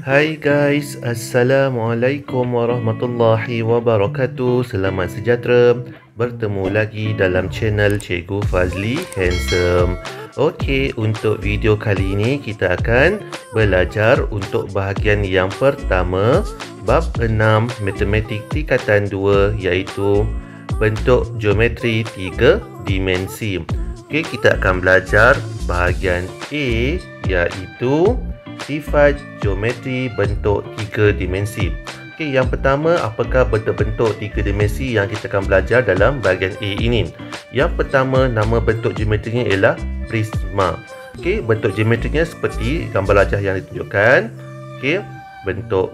Hai guys, Assalamualaikum warahmatullahi wabarakatuh. Selamat sejahtera. Bertemu lagi dalam channel Cikgu Fazli Handsome. Okey, untuk video kali ini kita akan belajar untuk bahagian yang pertama, bab 6 Matematik Tingkatan 2, iaitu bentuk geometri 3 dimensi. Okey, kita akan belajar bahagian A, iaitu sifat geometri bentuk 3 dimensi. Okey, yang pertama, apakah bentuk-bentuk 3 dimensi yang kita akan belajar dalam bahagian A ini? Yang pertama, nama bentuk geometrinya ialah prisma. Okey, bentuk geometrinya seperti gambar rajah yang ditunjukkan. Okey, bentuk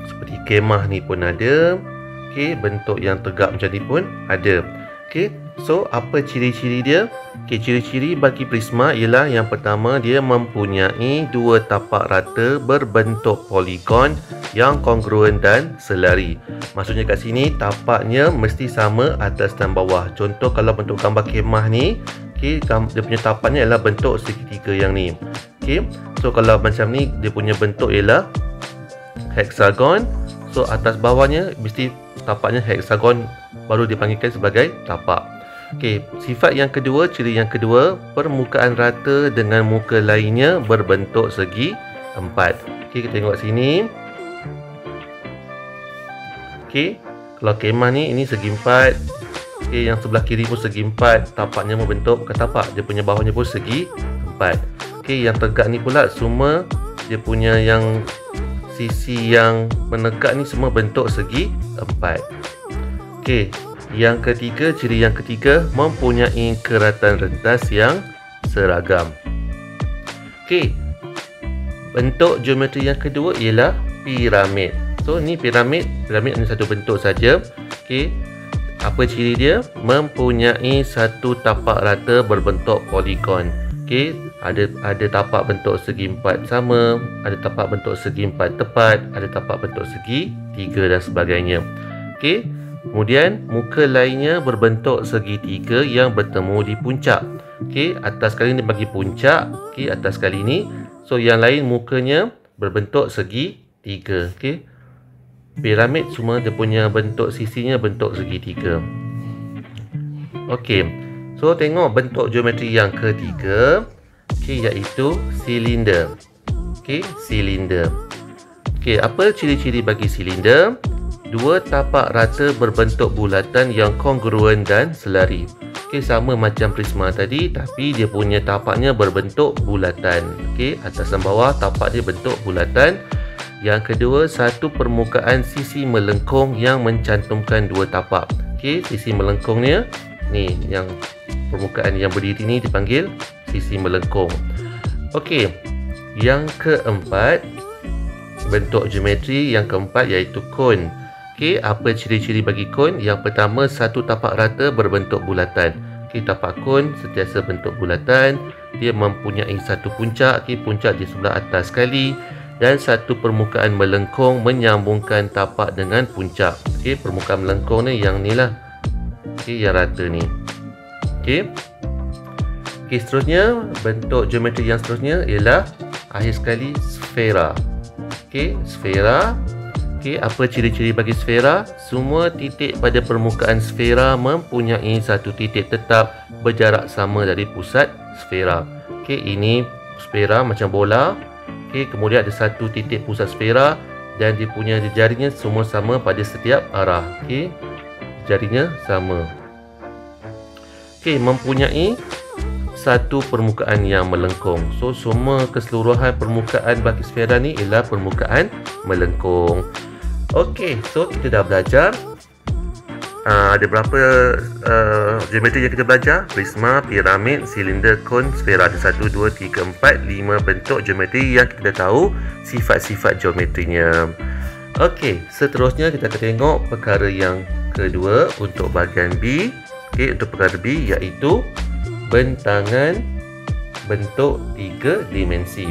seperti kemah ni pun ada. Okey, bentuk yang tegak macam ni pun ada. Okey, so apa ciri-ciri dia? Okey, ciri-ciri bagi prisma ialah yang pertama, dia mempunyai dua tapak rata berbentuk poligon yang kongruen dan selari. Maksudnya kat sini tapaknya mesti sama atas dan bawah. Contoh kalau bentuk gambar kemah ni, okey, dia punya tapaknya ialah bentuk segitiga yang ni. Okey, so kalau macam ni dia punya bentuk ialah heksagon. So atas bawahnya mesti tapaknya heksagon, baru dipanggilkan sebagai tapak. Okey, sifat yang kedua, ciri yang kedua, permukaan rata dengan muka lainnya berbentuk segi empat. Okey, kita tengok sini. Okey, kalau kemah ni, ini segi empat. Okey, yang sebelah kiri pun segi empat. Tapaknya membentuk, bukan tapak, dia punya bawahnya pun segi empat. Okey, yang tegak ni pula semua dia punya yang sisi yang menegak ni semua bentuk segi empat. Okey, yang ketiga, ciri yang ketiga, mempunyai keratan rentas yang seragam. Okey, bentuk geometri yang kedua ialah piramid. So ni piramid hanya satu bentuk saja. Okey, apa ciri dia? Mempunyai satu tapak rata berbentuk poligon. Okey, ada tapak bentuk segi empat sama, ada tapak bentuk segi empat tepat, ada tapak bentuk segi tiga dan sebagainya. Okey, kemudian muka lainnya berbentuk segitiga yang bertemu di puncak. Okey, atas kali ni bagi puncak, okey, atas kali ni. So yang lain mukanya berbentuk segitiga. Okey, piramid semua dia punya bentuk sisinya bentuk segitiga. Okey, so tengok bentuk geometri yang ketiga, okey, iaitu silinder. Okey, silinder. Okey, apa ciri-ciri bagi silinder? Dua tapak rata berbentuk bulatan yang kongruen dan selari. Okey, sama macam prisma tadi, tapi dia punya tapaknya berbentuk bulatan. Okey, atas dan bawah tapak dia bentuk bulatan. Yang kedua, satu permukaan sisi melengkung yang mencantumkan dua tapak. Okey, sisi melengkungnya ni, yang permukaan yang berdiri ni dipanggil sisi melengkung. Okey, yang keempat, bentuk geometri yang keempat iaitu kon. Okey, apa ciri-ciri bagi kon? Yang pertama, satu tapak rata berbentuk bulatan. Okey, tapak kon sentiasa bentuk bulatan. Dia mempunyai satu puncak, okey, puncak di sebelah atas sekali, dan satu permukaan melengkung menyambungkan tapak dengan puncak. Okey, permukaan melengkung ni yang ni lah. Okey, yang rata ni. Okey. Okey, seterusnya bentuk geometri yang seterusnya ialah akhir sekali sfera. Okey, sfera. Okey, apa ciri-ciri bagi sfera? Semua titik pada permukaan sfera mempunyai satu titik tetap berjarak sama dari pusat sfera. Okey, ini sfera macam bola. Okey, kemudian ada satu titik pusat sfera dan dia punya jarinya semua sama pada setiap arah. Okey, jarinya sama. Okey, mempunyai satu permukaan yang melengkung. So semua keseluruhan permukaan bagi sfera ni ialah permukaan melengkung. Okey, so kita dah belajar ada berapa geometri yang kita belajar? Prisma, piramid, silinder, kon, sfera. Ada 1, 2, 3, 4, 5 bentuk geometri yang kita dah tahu sifat-sifat geometrinya. Okey, seterusnya kita akan tengok perkara yang kedua untuk bahagian B. Okey, untuk perkara B iaitu bentangan bentuk 3 dimensi.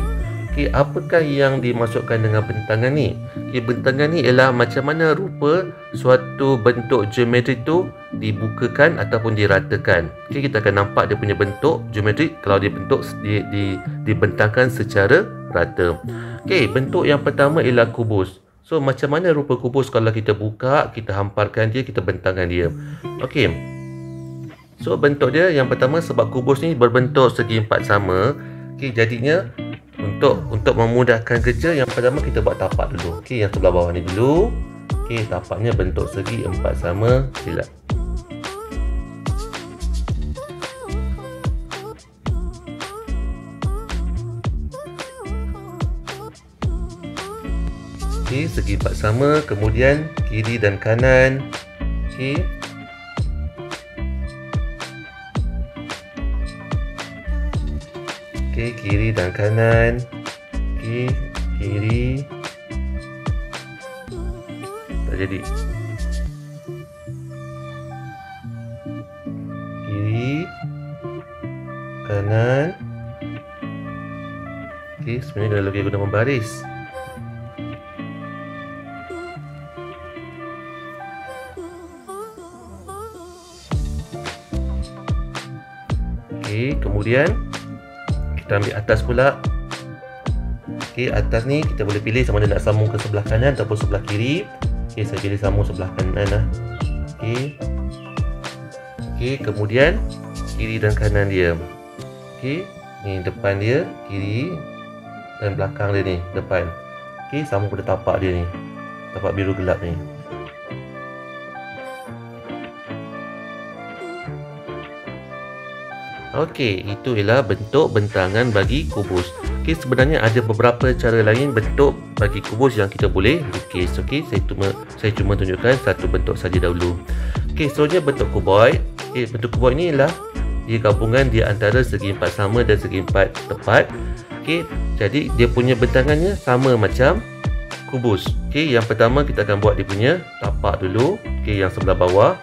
Okey, apakah yang dimaksudkan dengan bentangan ni? Okey, bentangan ni ialah macam mana rupa suatu bentuk geometri tu dibukakan ataupun diratakan. Okey, kita akan nampak dia punya bentuk geometri kalau dia bentuk dibentangkan secara rata. Okey, bentuk yang pertama ialah kubus. So, macam mana rupa kubus kalau kita buka, kita hamparkan dia, kita bentangkan dia. Okey. So, bentuk dia yang pertama, sebab kubus ni berbentuk segi empat sama. Okey, jadinya untuk memudahkan kerja, yang pertama kita buat tapak dulu. Okey, yang sebelah bawah ni dulu. Okey, tapaknya bentuk segi empat sama. Sila. Okey, segi empat sama. Kemudian kiri dan kanan. Okey. Okey, kiri dan kanan. Okey, kiri. Tak jadi. Kiri, kanan. Okey, sebenarnya kena lagi guna membaris. Okey, kemudian kita ambil atas pula. Okey, atas ni kita boleh pilih sama ada nak sambung ke sebelah kanan ataupun sebelah kiri. Okey, saya pilih sambung sebelah kanan lah. Okey. Okey, kemudian kiri dan kanan dia. Okey, ni depan dia, kiri dan belakang dia ni, depan. Okey, sambung pada tapak dia ni. Tapak biru gelap ni. Okey, itu ialah bentuk bentangan bagi kubus. Okey, sebenarnya ada beberapa cara lain bentuk bagi kubus yang kita boleh lukis. Okey, saya cuma tunjukkan satu bentuk saja dahulu. Okey, seterusnya bentuk kuboid. Okey, bentuk kuboid ni ialah dia gabungan di antara segi empat sama dan segi empat tepat. Okey, jadi dia punya bentangannya sama macam kubus. Okey, yang pertama kita akan buat dia punya tapak dulu. Okey, yang sebelah bawah.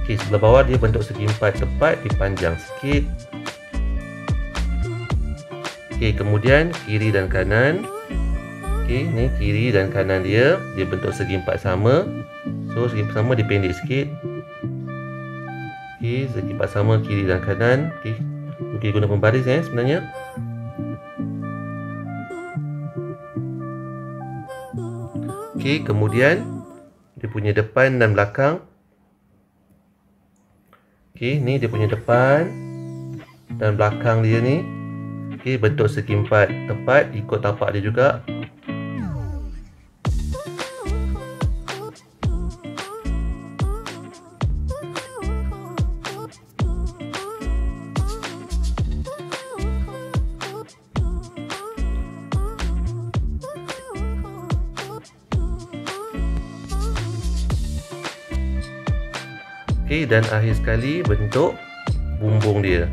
Okey, sebelah bawah dia bentuk segi empat tepat, dipanjang sikit. Okey, kemudian kiri dan kanan. Okey, ni kiri dan kanan dia bentuk segi empat sama. So, segi empat sama dipendek sikit. Okey, segi empat sama kiri dan kanan. Okey, okey, guna pembaris sebenarnya. Okey, kemudian dia punya depan dan belakang. Okey, ni dia punya depan dan belakang dia ni. Okey, bentuk segi empat tepat, ikut tapak dia juga. Okey, dan akhir sekali bentuk bumbung dia.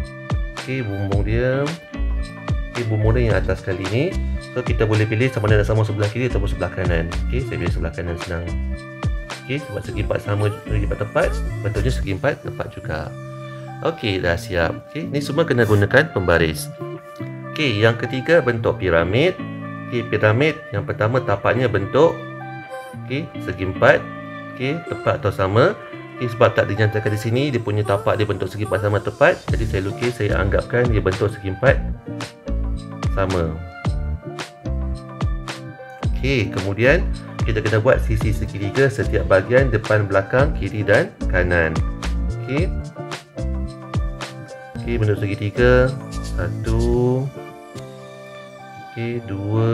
Okey, bumbung dia. Okey, bumbung dia yang atas sekali ni. So, kita boleh pilih sama ada nak sambung sebelah kiri ataupun sebelah kanan. Okey, saya pilih sebelah kanan senang. Okey, sebab segi empat sama, segi empat tepat, bentuknya segi empat tepat juga. Okey, dah siap. Okey, ni semua kena gunakan pembaris. Okey, yang ketiga bentuk piramid. Okey, piramid yang pertama tapaknya bentuk segi empat. Okey, tepat atau sama. Okay, sebab tak dinyatakan di sini dia punya tapak dia bentuk segi empat sama tepat, jadi saya lukis, saya anggapkan dia bentuk segi empat sama. Okey, kemudian kita kena buat sisi segitiga setiap bahagian depan, belakang, kiri dan kanan. Okey. Okey, bentuk segitiga. Satu. Okey, dua.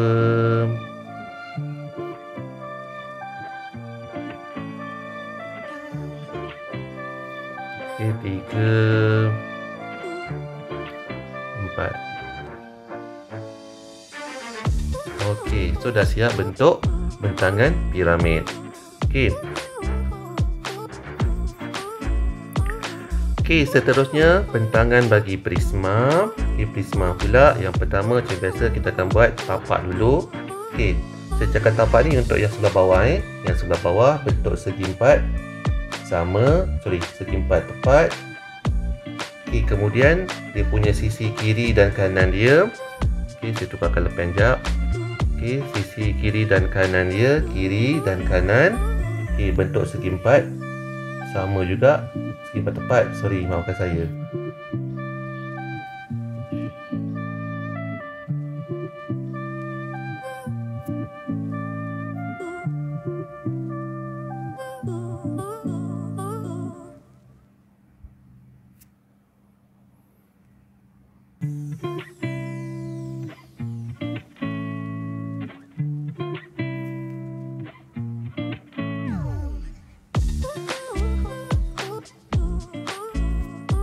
Okey, tiga, empat. Okey, so dah siap bentuk bentangan piramid. Okey. Okey, seterusnya bentangan bagi prisma. Okey, prisma pula yang pertama macam biasa kita akan buat tapak dulu. Okey, saya cakap tapak ni untuk yang sebelah bawah Yang sebelah bawah bentuk segi empat sama, segi empat tepat. Okey, kemudian dia punya sisi kiri dan kanan dia Okey, saya tukarkan lepen jap. Okey, sisi kiri dan kanan dia, kiri dan kanan. Okey, bentuk segi empat. Sama juga, segi empat tepat. Sorry, maafkan saya.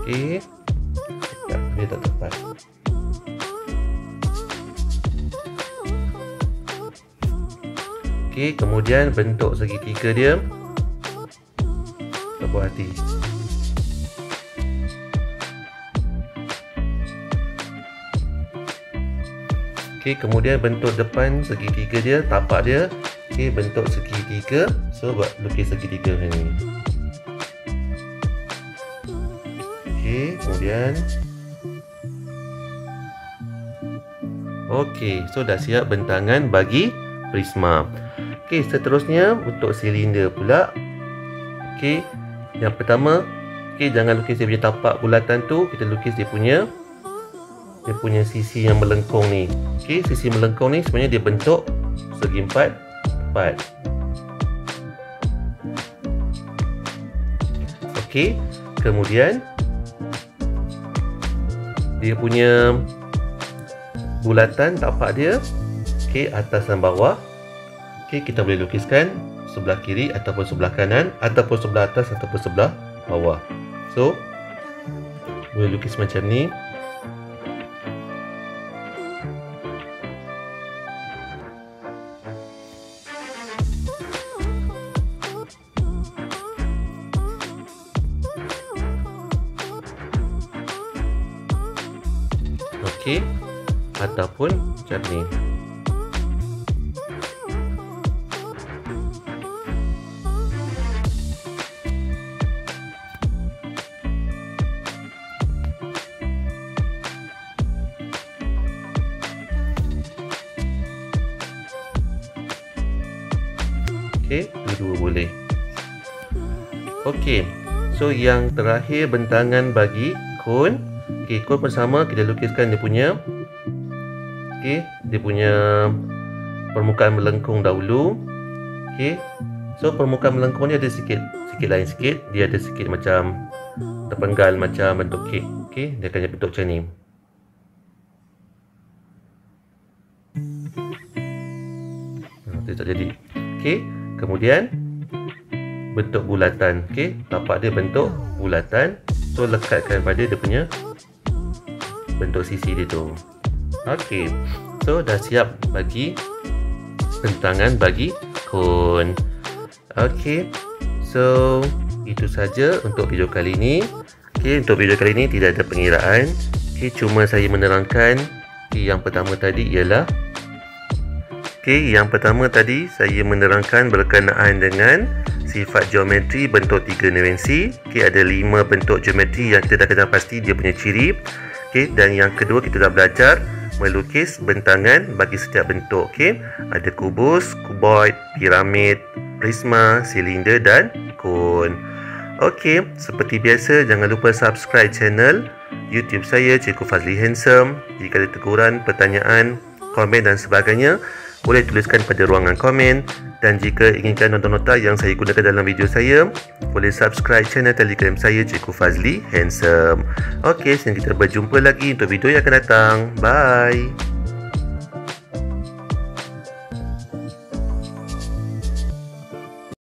Okey, dia tak tepat. Okey, kemudian bentuk segitiga dia tak buat hati. Okey, kemudian bentuk depan segitiga dia, tapak dia. Okey, bentuk segitiga. So buat lukis segitiga macam ni. Okey, kemudian okey, so dah siap bentangan bagi prisma. Okey, seterusnya untuk silinder pula. Okey, yang pertama, okey, jangan lukis dia punya tapak bulatan tu, kita lukis dia punya sisi yang melengkung ni. Okey, sisi melengkung ni sebenarnya dia bentuk segi empat tepat. Okey, kemudian dia punya bulatan tapak dia, okey, atas dan bawah. Okey, kita boleh lukiskan sebelah kiri ataupun sebelah kanan, ataupun sebelah atas ataupun sebelah bawah. So boleh lukis macam ni. Okey, ataupun macam ni. Okey, dua-dua boleh. Okey, so yang terakhir bentangan bagi kon. Okey, kon bersama kita lukiskan dia punya, okey, dia punya permukaan melengkung dahulu. Okey, so permukaan melengkung ni ada sikit lain sikit, dia ada sikit macam terpenggal macam bentuk kek. Okey, dia akan bentuk macam ni. Dia tak jadi. Okey, kemudian bentuk bulatan. Okey, tapak dia bentuk bulatan. So lekatkan pada dia punya bentuk sisi dia tu. Okey, so dah siap bagi bentangan bagi kon. Okey, so itu saja untuk video kali ini. Okey, untuk video kali ini tidak ada pengiraan. Okey, cuma saya menerangkan. Okey, yang pertama tadi ialah, okey, yang pertama tadi saya menerangkan berkenaan dengan sifat geometri bentuk 3 dimensi. Okey, ada 5 bentuk geometri yang kita dah kenal pasti dia punya ciri. Okey, dan yang kedua kita dah belajar melukis bentangan bagi setiap bentuk. Okey, ada kubus, kuboid, piramid, prisma, silinder dan kon. Okey, seperti biasa jangan lupa subscribe channel YouTube saya Cikgu Fazli Handsome. Jika ada teguran, pertanyaan, komen dan sebagainya, boleh tuliskan pada ruangan komen. Dan jika inginkan nota-nota yang saya gunakan dalam video saya, boleh subscribe channel Telegram saya Cikgu Fazli Handsome. Okey, sehingga kita berjumpa lagi untuk video yang akan datang. Bye.